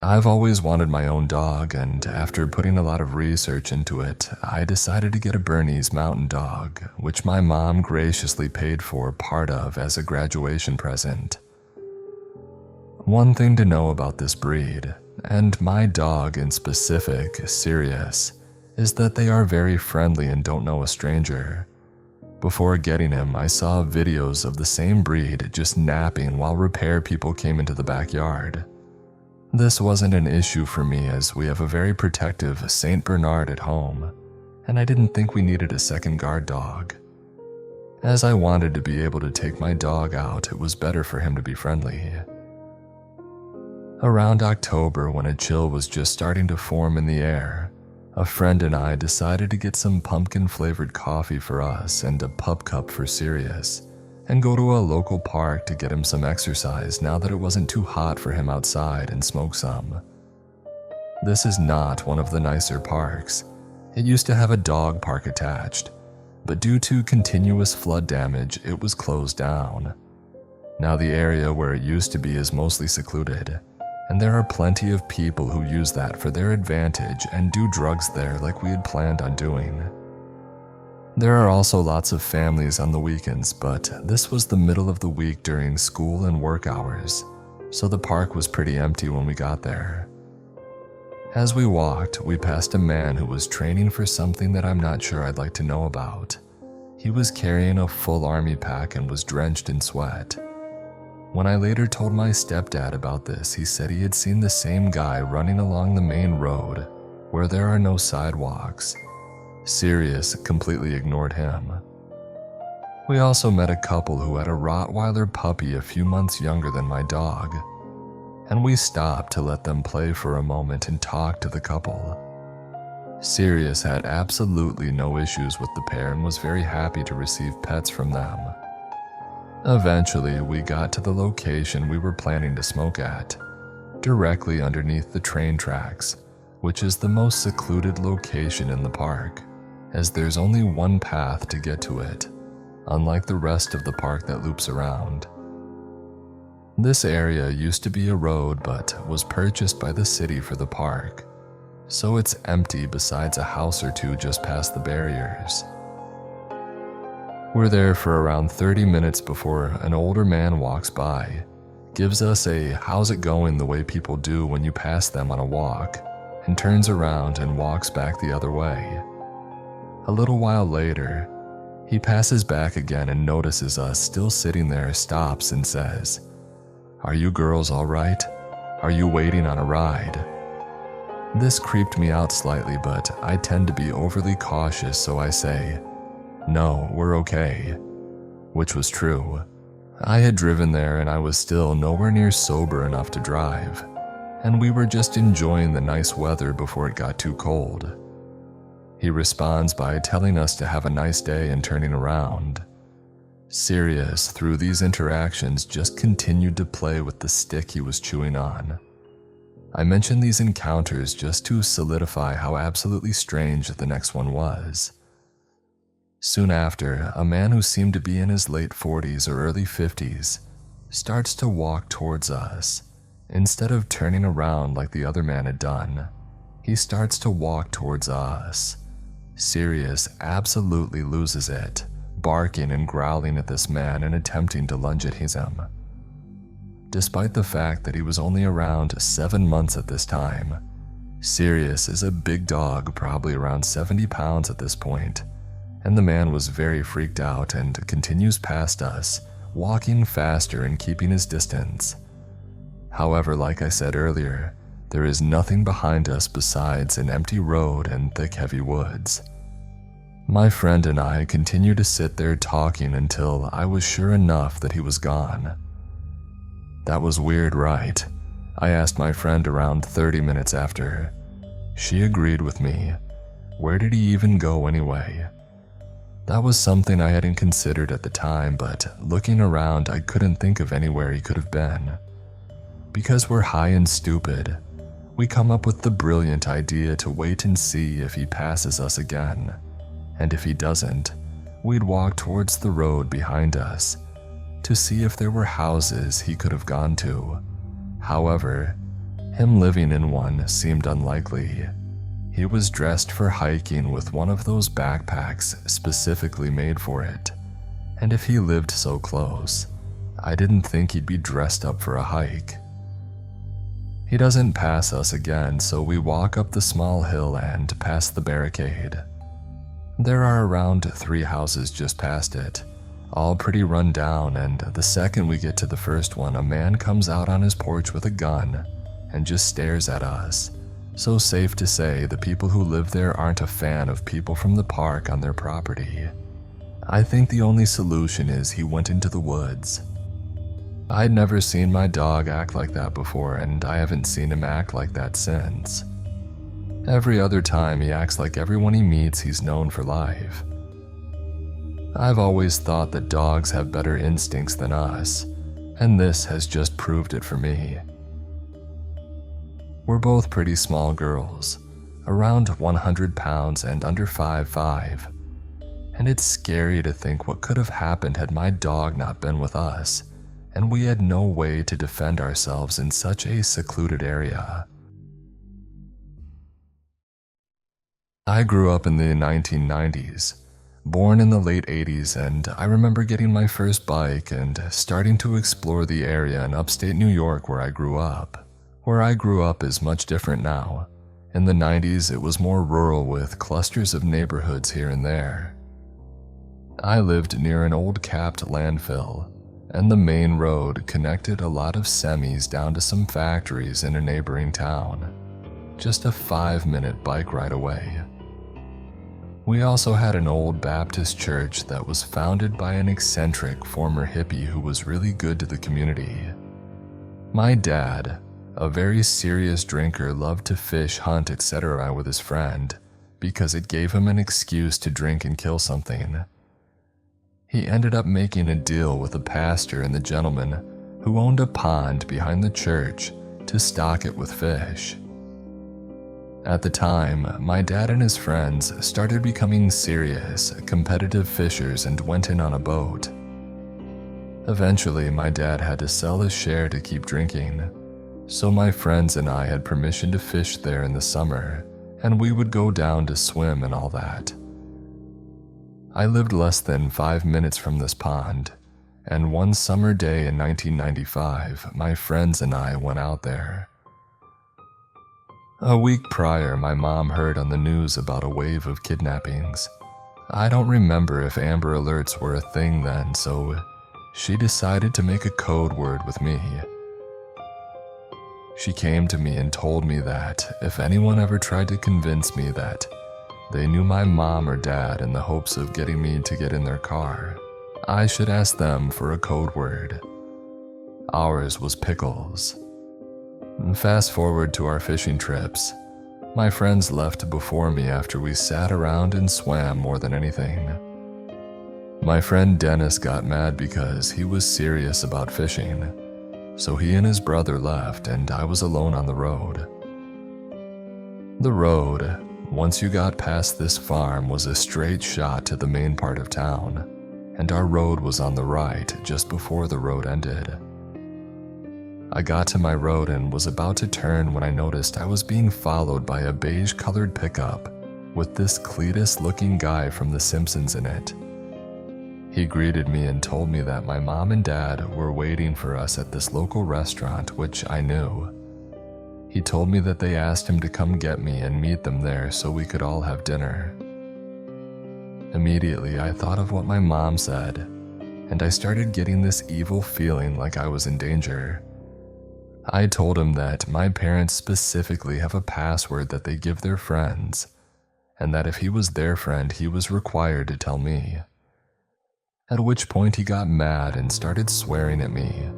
I've always wanted my own dog, and after putting a lot of research into it, I decided to get a Bernese Mountain Dog, which my mom graciously paid for part of as a graduation present. One thing to know about this breed, and my dog in specific, Sirius, is that they are very friendly and don't know a stranger. Before getting him, I saw videos of the same breed just napping while repair people came into the backyard. This wasn't an issue for me as we have a very protective Saint Bernard at home, and I didn't think we needed a second guard dog. As I wanted to be able to take my dog out, it was better for him to be friendly. Around October, when a chill was just starting to form in the air, a friend and I decided to get some pumpkin-flavored coffee for us and a pup cup for Sirius, and go to a local park to get him some exercise now that it wasn't too hot for him outside and smoke some. This is not one of the nicer parks. It used to have a dog park attached, but due to continuous flood damage, it was closed down. Now the area where it used to be is mostly secluded, and there are plenty of people who use that for their advantage and do drugs there like we had planned on doing. There are also lots of families on the weekends, but this was the middle of the week during school and work hours, so the park was pretty empty when we got there. As we walked, we passed a man who was training for something that I'm not sure I'd like to know about. He was carrying a full army pack and was drenched in sweat. When I later told my stepdad about this, he said he had seen the same guy running along the main road where there are no sidewalks. Sirius completely ignored him. We also met a couple who had a Rottweiler puppy a few months younger than my dog, and we stopped to let them play for a moment and talk to the couple. Sirius had absolutely no issues with the pair and was very happy to receive pets from them. Eventually, we got to the location we were planning to smoke at, directly underneath the train tracks, which is the most secluded location in the park, as there's only one path to get to it, unlike the rest of the park that loops around. This area used to be a road but was purchased by the city for the park, so it's empty besides a house or two just past the barriers. We're there for around 30 minutes before an older man walks by, gives us a "how's it going" the way people do when you pass them on a walk, and turns around and walks back the other way. A little while later, he passes back again and notices us still sitting there, stops and says, "Are you girls all right? Are you waiting on a ride?" This creeped me out slightly, but I tend to be overly cautious, so I say, "No, we're okay," which was true. I had driven there and I was still nowhere near sober enough to drive, and we were just enjoying the nice weather before it got too cold. He responds by telling us to have a nice day and turning around. Sirius, through these interactions, just continued to play with the stick he was chewing on. I mention these encounters just to solidify how absolutely strange the next one was. Soon after, a man who seemed to be in his late 40s or early 50s starts to walk towards us. Instead of turning around like the other man had done, he starts to walk towards us. Sirius absolutely loses it, barking and growling at this man and attempting to lunge at him. Despite the fact that he was only around 7 months at this time, Sirius is a big dog, probably around 70 pounds at this point, and the man was very freaked out and continues past us, walking faster and keeping his distance. However, like I said earlier, there is nothing behind us besides an empty road and thick, heavy woods. My friend and I continued to sit there talking until I was sure enough that he was gone. "That was weird, right?" I asked my friend around 30 minutes after. She agreed with me. Where did he even go anyway? That was something I hadn't considered at the time, but looking around, I couldn't think of anywhere he could have been. Because we're high and stupid, we come up with the brilliant idea to wait and see if he passes us again, and if he doesn't, we'd walk towards the road behind us to see if there were houses he could have gone to. However, Him living in one seemed unlikely. He was dressed for hiking with one of those backpacks specifically made for it, and if he lived so close, I didn't think he'd be dressed up for a hike. He doesn't pass us again, so we walk up the small hill and past the barricade. There are around 3 houses just past it, all pretty run down, and the second we get to the first one, a man comes out on his porch with a gun and just stares at us. So safe to say the people who live there aren't a fan of people from the park on their property. I think the only solution is he went into the woods. I'd never seen my dog act like that before, and I haven't seen him act like that since. Every other time he acts like everyone he meets he's known for life. I've always thought that dogs have better instincts than us, and this has just proved it for me. We're both pretty small girls, around 100 pounds and under 5'5", and it's scary to think what could have happened had my dog not been with us, and we had no way to defend ourselves in such a secluded area. I grew up in the 1990s, born in the late 80s, and I remember getting my first bike and starting to explore the area in upstate New York where I grew up. Where I grew up is much different now. In the 90s, it was more rural with clusters of neighborhoods here and there. I lived near an old capped landfill, and the main road connected a lot of semis down to some factories in a neighboring town, just a 5-minute bike ride away. We also had an old Baptist church that was founded by an eccentric former hippie who was really good to the community. My dad, a very serious drinker, loved to fish, hunt, etc. with his friend because it gave him an excuse to drink and kill something. He ended up making a deal with the pastor and the gentleman who owned a pond behind the church to stock it with fish. At the time, my dad and his friends started becoming serious, competitive fishers and went in on a boat. Eventually, my dad had to sell his share to keep drinking, so my friends and I had permission to fish there in the summer, and we would go down to swim and all that. I lived less than 5 minutes from this pond, and one summer day in 1995, my friends and I went out there. A week prior, my mom heard on the news about a wave of kidnappings. I don't remember if Amber Alerts were a thing then, so she decided to make a code word with me. She came to me and told me that if anyone ever tried to convince me that they knew my mom or dad in the hopes of getting me to get in their car, I should ask them for a code word. Ours was pickles. Fast forward to our fishing trips. My friends left before me after we sat around and swam more than anything. My friend Dennis got mad because he was serious about fishing, so he and his brother left and I was alone on the road. The road, once you got past this farm, was a straight shot to the main part of town, and our road was on the right just before the road ended. I got to my road and was about to turn when I noticed I was being followed by a beige-colored pickup with this Cletus-looking guy from The Simpsons in it. He greeted me and told me that my mom and dad were waiting for us at this local restaurant, which I knew. He told me that they asked him to come get me and meet them there so we could all have dinner. Immediately, I thought of what my mom said, and I started getting this evil feeling like I was in danger. I told him that my parents specifically have a password that they give their friends, and that if he was their friend, he was required to tell me. At which point he got mad and started swearing at me,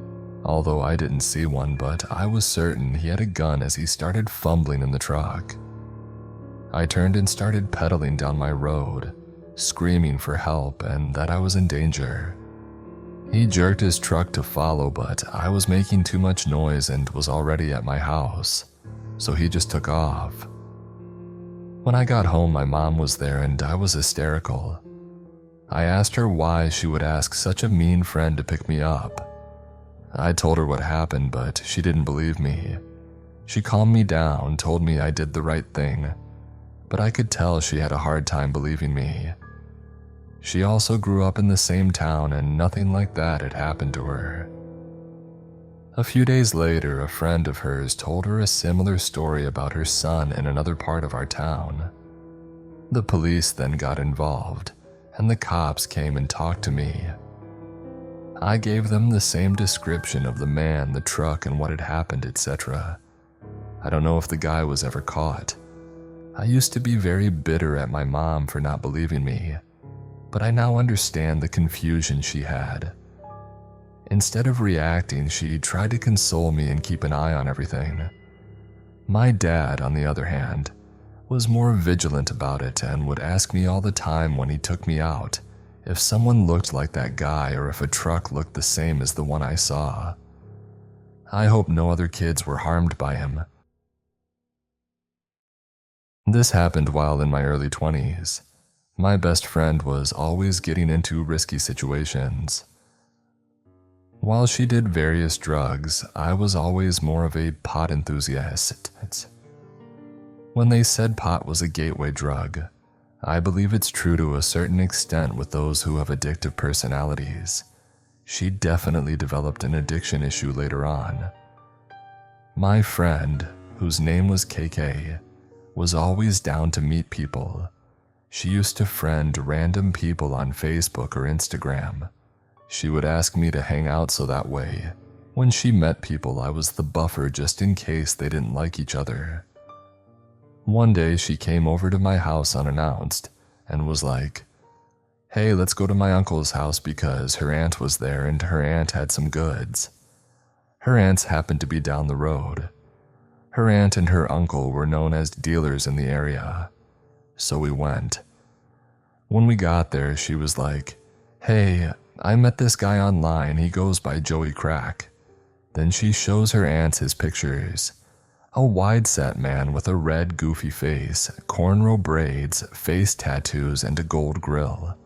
although I didn't see one, but I was certain he had a gun as he started fumbling in the truck. I turned and started pedaling down my road, screaming for help and that I was in danger. He jerked his truck to follow, but I was making too much noise and was already at my house, so he just took off. When I got home, my mom was there and I was hysterical. I asked her why she would ask such a mean friend to pick me up. I told her what happened, but she didn't believe me. She calmed me down, told me I did the right thing, but I could tell she had a hard time believing me. She also grew up in the same town and nothing like that had happened to her. A few days later, a friend of hers told her a similar story about her son in another part of our town. The police then got involved, and the cops came and talked to me. I gave them the same description of the man, the truck, and what had happened, etc. I don't know if the guy was ever caught. I used to be very bitter at my mom for not believing me, but I now understand the confusion she had. Instead of reacting, she tried to console me and keep an eye on everything. My dad, on the other hand, was more vigilant about it and would ask me all the time when he took me out if someone looked like that guy or if a truck looked the same as the one I saw. I hope no other kids were harmed by him. This happened while in my early 20s. My best friend was always getting into risky situations. While she did various drugs, I was always more of a pot enthusiast. When they said pot was a gateway drug, I believe it's true to a certain extent with those who have addictive personalities. She definitely developed an addiction issue later on. My friend, whose name was KK, was always down to meet people. She used to friend random people on Facebook or Instagram. She would ask me to hang out so that way, when she met people, I was the buffer just in case they didn't like each other. One day she came over to my house unannounced and was like, "Hey, let's go to my uncle's house because her aunt was there and her aunt had some goods." Her aunts happened to be down the road. Her aunt and her uncle were known as dealers in the area, so we went. When we got there, she was like, "Hey, I met this guy online, he goes by Joey Crack." Then she shows her aunts his pictures. A wide-set man with a red goofy face, cornrow braids, face tattoos, and a gold grill.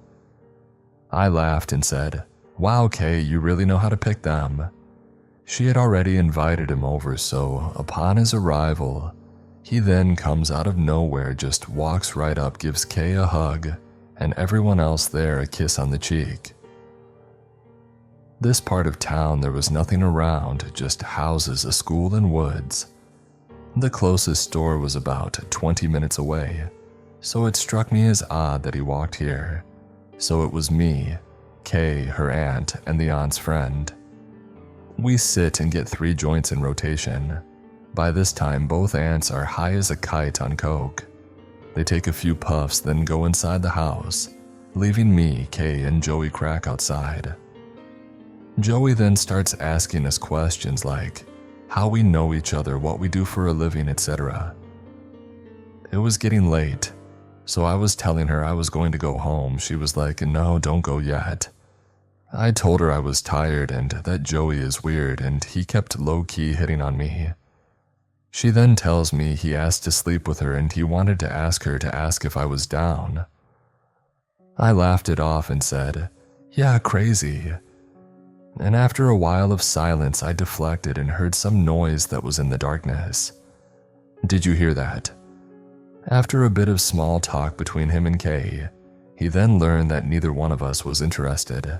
I laughed and said, "Wow, Kay, you really know how to pick them." She had already invited him over, so upon his arrival, he then comes out of nowhere, just walks right up, gives Kay a hug, and everyone else there a kiss on the cheek. This part of town there was nothing around, just houses, a school, and woods. The closest store was about 20 minutes away, so it struck me as odd that he walked here. So it was me, Kay, her aunt, and the aunt's friend. We sit and get 3 joints in rotation. By this time, both aunts are high as a kite on coke. They take a few puffs, then go inside the house, leaving me, Kay, and Joey Crack outside. Joey then starts asking us questions like how we know each other, what we do for a living, etc. It was getting late, so I was telling her I was going to go home. She was like, "No, don't go yet." I told her I was tired and that Joey is weird, and he kept low-key hitting on me. She then tells me he asked to sleep with her and he wanted to ask her to ask if I was down. I laughed it off and said, "Yeah, crazy." And after a while of silence, I deflected and heard some noise that was in the darkness. "Did you hear that?" After a bit of small talk between him and Kay, he then learned that neither one of us was interested.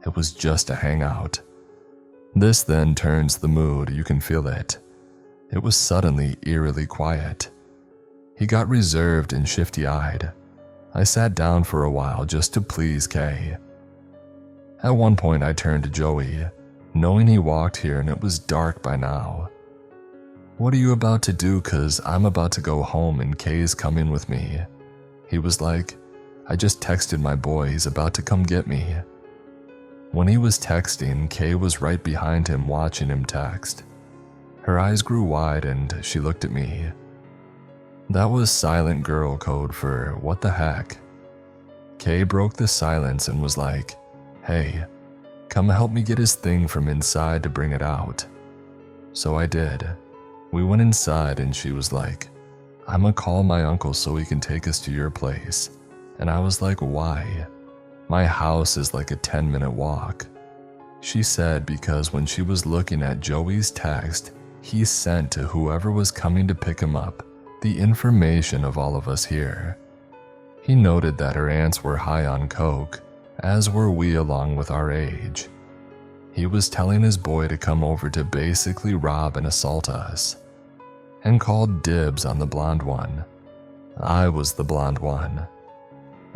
It was just a hangout. This then turns the mood, you can feel it. It was suddenly eerily quiet. He got reserved and shifty-eyed. I sat down for a while just to please Kay. At one point I turned to Joey, knowing he walked here and it was dark by now. "What are you about to do? 'Cause I'm about to go home and Kay's coming with me." He was like, "I just texted my boy, he's about to come get me." When he was texting, Kay was right behind him watching him text. Her eyes grew wide and she looked at me. That was silent girl code for what the heck. Kay broke the silence and was like, "Hey, come help me get his thing from inside to bring it out." So I did. We went inside and she was like, "I'ma call my uncle so he can take us to your place." And I was like, "Why? My house is like a 10-minute walk." She said because when she was looking at Joey's text, he sent to whoever was coming to pick him up the information of all of us here. He noted that her aunts were high on coke, as were we along with our age. He was telling his boy to come over to basically rob and assault us, and called dibs on the blonde one. I was the blonde one.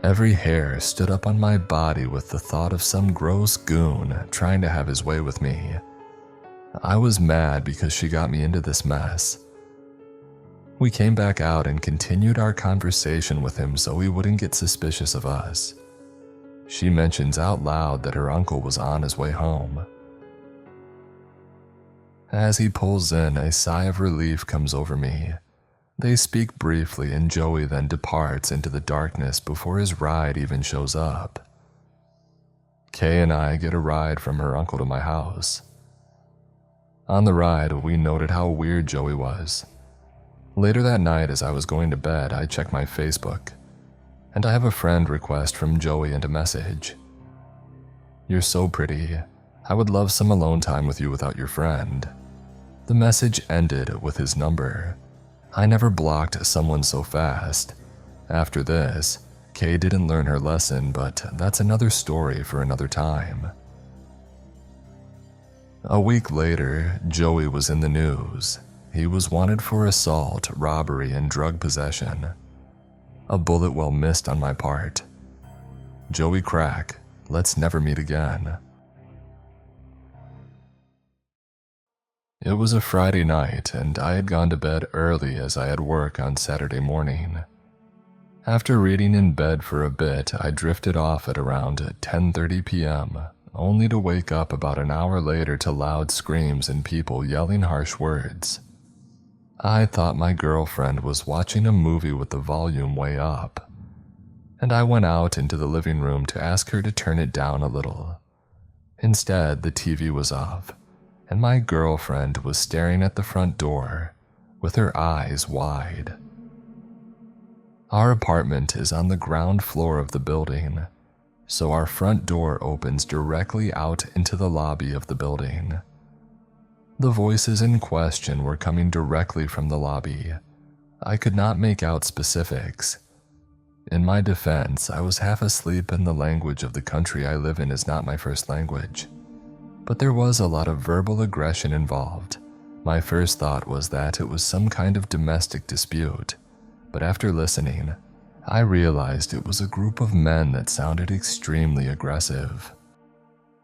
Every hair stood up on my body with the thought of some gross goon trying to have his way with me. I was mad because she got me into this mess. We came back out and continued our conversation with him so he wouldn't get suspicious of us. She mentions out loud that her uncle was on his way home. As he pulls in, a sigh of relief comes over me. They speak briefly and Joey then departs into the darkness before his ride even shows up. Kay and I get a ride from her uncle to my house. On the ride, we noted how weird Joey was. Later that night, as I was going to bed, I checked my Facebook, and I have a friend request from Joey and a message. "You're so pretty. I would love some alone time with you without your friend." The message ended with his number. I never blocked someone so fast. After this, Kay didn't learn her lesson, but that's another story for another time. A week later, Joey was in the news. He was wanted for assault, robbery, and drug possession. A bullet well missed on my part. Joey crack, let's never meet again. It was a Friday night, and I had gone to bed early as I had work on Saturday morning. After reading in bed for a bit, I drifted off at around 10:30 p.m., only to wake up about an hour later to loud screams and people yelling harsh words. I thought my girlfriend was watching a movie with the volume way up, and I went out into the living room to ask her to turn it down a little. Instead, the TV was off, and my girlfriend was staring at the front door with her eyes wide. Our apartment is on the ground floor of the building, so our front door opens directly out into the lobby of the building. The voices in question were coming directly from the lobby. I could not make out specifics. In my defense, I was half asleep and the language of the country I live in is not my first language. But there was a lot of verbal aggression involved. My first thought was that it was some kind of domestic dispute, but after listening, I realized it was a group of men that sounded extremely aggressive.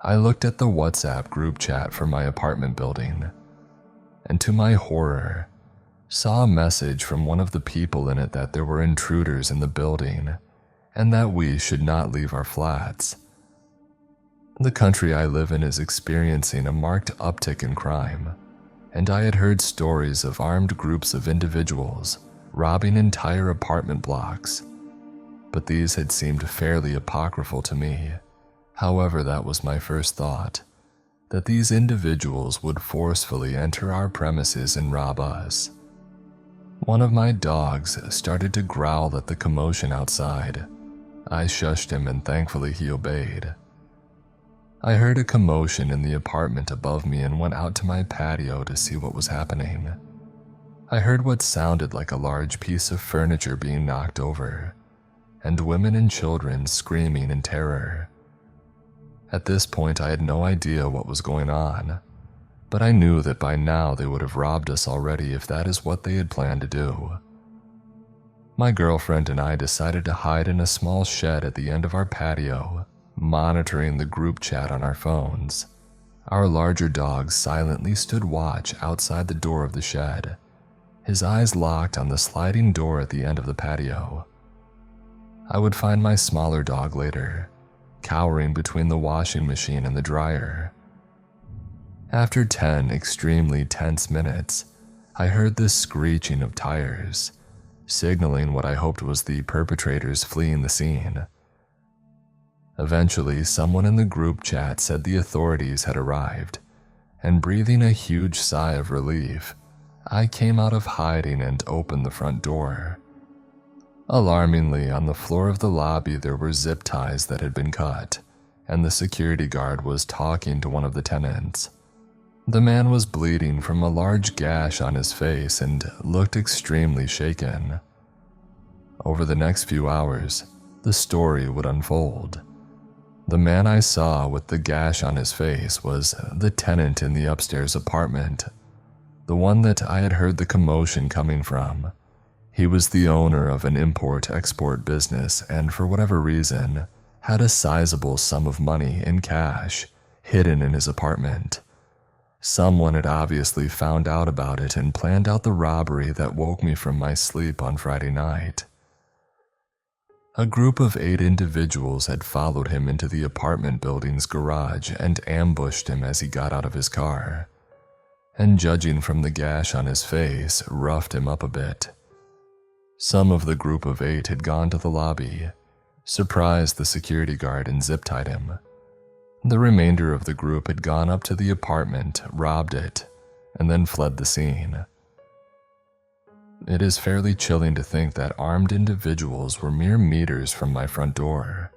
I looked at the WhatsApp group chat for my apartment building, and to my horror, saw a message from one of the people in it that there were intruders in the building and that we should not leave our flats. The country I live in is experiencing a marked uptick in crime, and I had heard stories of armed groups of individuals robbing entire apartment blocks, but these had seemed fairly apocryphal to me. However, that was my first thought, that these individuals would forcefully enter our premises and rob us. One of my dogs started to growl at the commotion outside. I shushed him and thankfully he obeyed. I heard a commotion in the apartment above me and went out to my patio to see what was happening. I heard what sounded like a large piece of furniture being knocked over, and women and children screaming in terror. At this point, I had no idea what was going on, but I knew that by now they would have robbed us already if that is what they had planned to do. My girlfriend and I decided to hide in a small shed at the end of our patio, monitoring the group chat on our phones. Our larger dog silently stood watch outside the door of the shed, his eyes locked on the sliding door at the end of the patio. I would find my smaller dog later, cowering between the washing machine and the dryer. After 10 extremely tense minutes, I heard the screeching of tires, signaling what I hoped was the perpetrators fleeing the scene. Eventually, someone in the group chat said the authorities had arrived, and breathing a huge sigh of relief, I came out of hiding and opened the front door. Alarmingly, on the floor of the lobby there were zip ties that had been cut, and the security guard was talking to one of the tenants. The man was bleeding from a large gash on his face and looked extremely shaken. Over the next few hours, the story would unfold. The man I saw with the gash on his face was the tenant in the upstairs apartment, the one that I had heard the commotion coming from. He was the owner of an import-export business and, for whatever reason, had a sizable sum of money in cash hidden in his apartment. Someone had obviously found out about it and planned out the robbery that woke me from my sleep on Friday night. A group of 8 individuals had followed him into the apartment building's garage and ambushed him as he got out of his car, and judging from the gash on his face, roughed him up a bit. Some of the group of 8 had gone to the lobby, surprised the security guard and zip-tied him. The remainder of the group had gone up to the apartment, robbed it, and then fled the scene. It is fairly chilling to think that armed individuals were mere meters from my front door.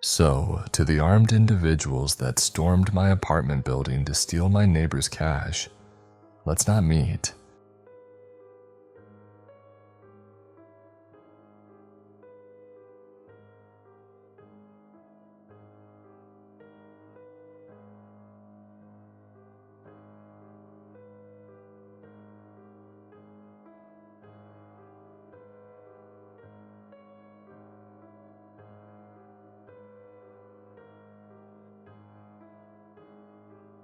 So, to the armed individuals that stormed my apartment building to steal my neighbor's cash, let's not meet.